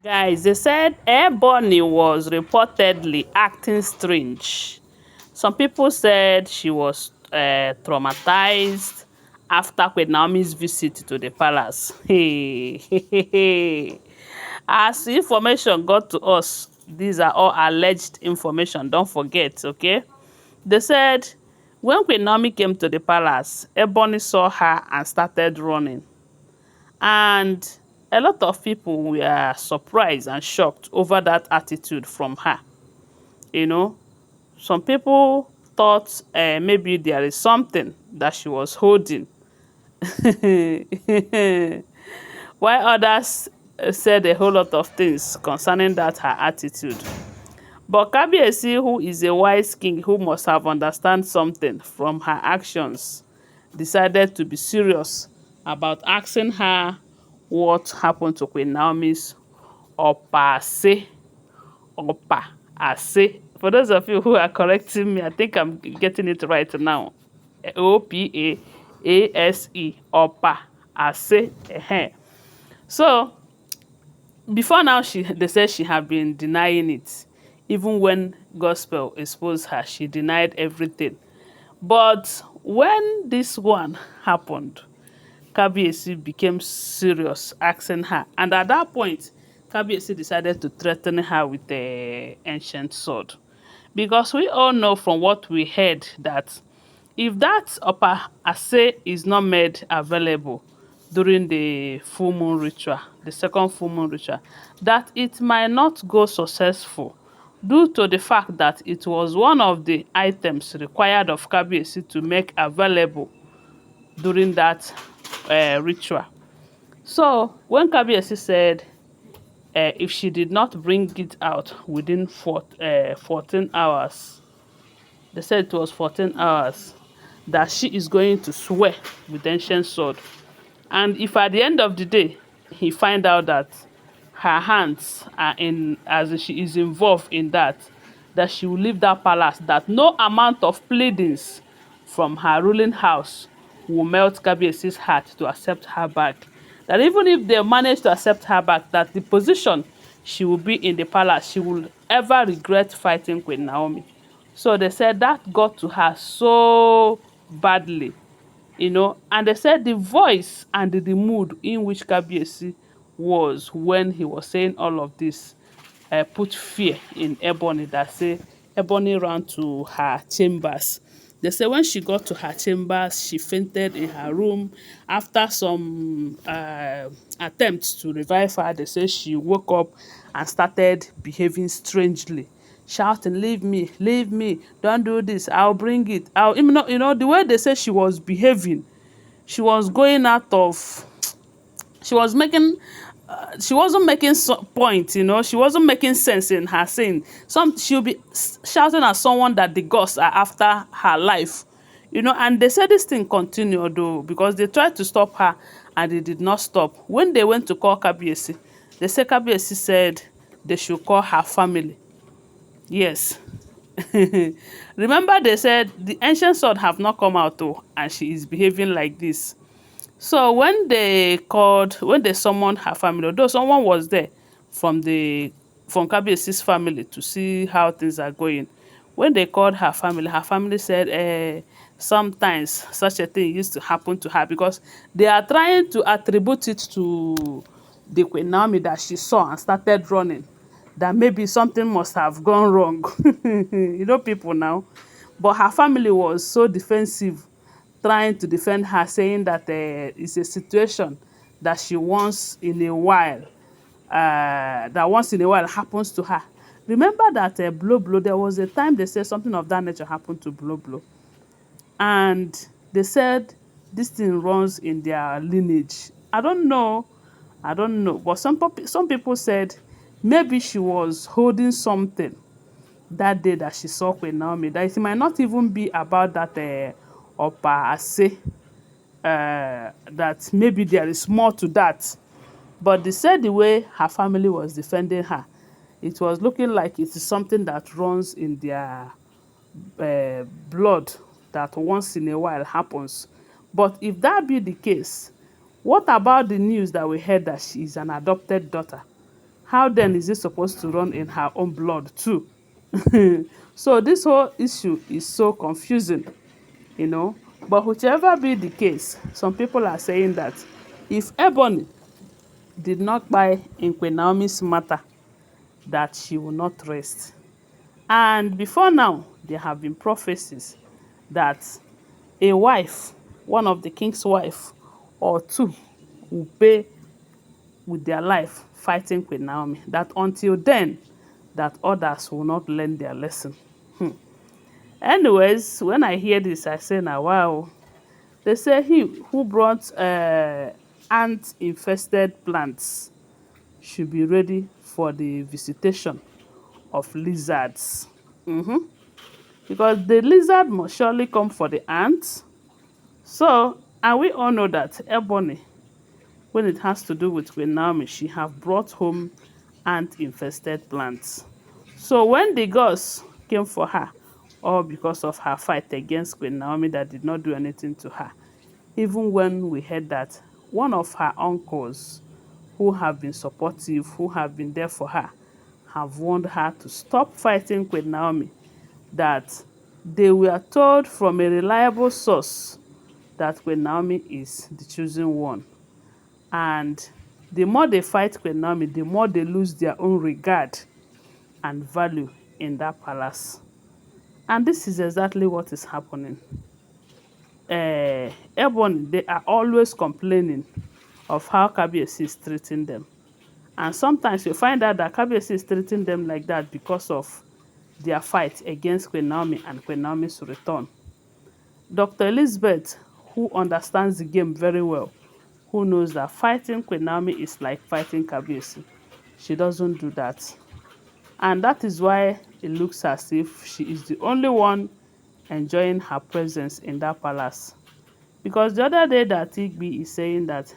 Guys, they said Ebony was reportedly acting strange. Some people said she was traumatized after Queen Naomi's visit to the palace. Hey. As information got to us, these are all alleged information. Don't forget, okay? They said when Queen Naomi came to the palace, Ebony saw her and started running. And a lot of people were surprised and shocked over that attitude from her. You know, some people thought maybe there is something that she was holding, while others said a whole lot of things concerning that her attitude. But Kabiyesi, who is a wise king who must have understand something from her actions, decided to be serious about asking her what happened to Queen Naomi's Opase. Opa Ase. For those of you who are correcting me, I think I'm getting it right now. Opase. Opa Ase. So before now, they said she had been denying it. Even when gospel exposed her, she denied everything. But when this one happened, Kabiyesi became serious, asking her. And at that point, Kabiyesi decided to threaten her with the ancient sword. Because we all know from what we heard that if that upper ase is not made available during the full moon ritual, the second full moon ritual, that it might not go successful due to the fact that it was one of the items required of Kabiyesi to make available during that ritual. So when Kabiyesi said if she did not bring it out within 14 hours, they said it was 14 hours, that she is going to swear with the ancient sword. And if at the end of the day, he find out that her hands are in, as in she is involved in that, that she will leave that palace, that no amount of pleadings from her ruling house will melt Kabiyesi's heart to accept her back. That even if they manage to accept her back, that the position she will be in the palace, she will ever regret fighting Queen Naomi. So they said that got to her so badly, and they said the voice and the mood in which Kabiyesi was when he was saying all of this put fear in Ebony, that say Ebony ran to her chambers. They say when she got to her chambers, she fainted in her room. After some attempts to revive her, they say she woke up and started behaving strangely, shouting, leave me, don't do this, I'll bring it. The way they say she was behaving, she was going out of, she was making she wasn't making point, she wasn't making sense in her saying. She'll be shouting at someone that the gods are after her life, and they said this thing continued though, because they tried to stop her and it did not stop. When they went to call Kabiyesi, they said Kabiyesi said they should call her family. Yes. Remember, they said the ancient sword have not come out though, and she is behaving like this. So when they summoned her family, although someone was there from Kabiyesi's family to see how things are going, when they called her family said sometimes such a thing used to happen to her, because they are trying to attribute it to the Queen Naomi that she saw and started running, that maybe something must have gone wrong. People now. But her family was so defensive, trying to defend her, saying that it's a situation that she once in a while, happens to her. Remember that Blow Blow, there was a time they said something of that nature happened to Blow Blow. And they said this thing runs in their lineage. I don't know. But some people said maybe she was holding something that day that she saw Queen Naomi, that it might not even be about that Opa Ase, that maybe there is more to that. But they said the way her family was defending her, it was looking like it is something that runs in their blood, that once in a while happens. But if that be the case, what about the news that we heard that she is an adopted daughter? how then is it supposed to run in her own blood too? So this whole issue is so confusing, you know. But whichever be the case, some people are saying that if Ebony did not buy in Queen Naomi's matter, that she will not rest. And before now, there have been prophecies that a wife, one of the king's wife, or two, will pay with their life fighting Queen Naomi. That until then, that others will not learn their lesson. Anyways, when I hear this, I say, now, wow. They say he who brought ant-infested plants should be ready for the visitation of lizards. Because the lizard must surely come for the ants. So, and we all know that Ebony, when it has to do with Queen Naomi, she have brought home ant-infested plants. So when the gods came for her, all because of her fight against Queen Naomi that did not do anything to her, even when we heard that one of her uncles who have been supportive, who have been there for her, have warned her to stop fighting Queen Naomi, that they were told from a reliable source that Queen Naomi is the chosen one. And the more they fight Queen Naomi, the more they lose their own regard and value in that palace. And this is exactly what is happening. Ebony, they are always complaining of how Kabiyesi is treating them. And sometimes you find out that Kabiyesi is treating them like that because of their fight against Queen Naomi and Queen Naomi's return. Dr. Elizabeth, who understands the game very well, who knows that fighting Queen Naomi is like fighting Kabiyesi, she doesn't do that. And that is why it looks as if she is the only one enjoying her presence in that palace. Because the other day that Igbi is saying that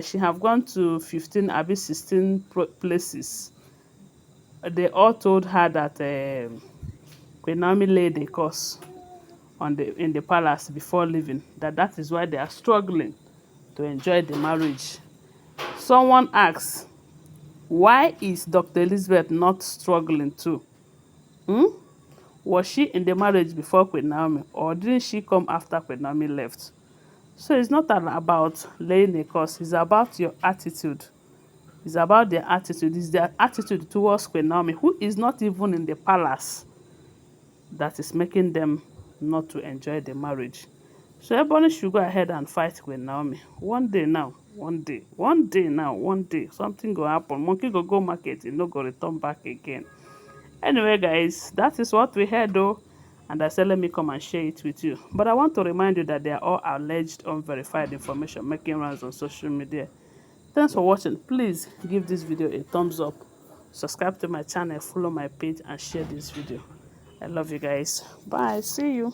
she have gone to 15, abi 16 places. They all told her that Queen Naomi laid a curse in the palace before leaving. That is why they are struggling to enjoy the marriage. Someone asks, why is Dr. Elizabeth not struggling too? Was she in the marriage before Queen Naomi, or didn't she come after Queen Naomi left? So it's not about laying a curse, it's about your attitude. It's about their attitude. It's their attitude towards Queen Naomi, who is not even in the palace, that is making them not to enjoy the marriage. So everybody should go ahead and fight Queen Naomi. One day now, one day now, one day, something go happen. Monkey go market, no go return back again. Anyway, guys, that is what we heard though. And I said, let me come and share it with you. But I want to remind you that they are all alleged, unverified information making rounds on social media. Thanks for watching. Please give this video a thumbs up. Subscribe to my channel, follow my page, and share this video. I love you guys. Bye. See you.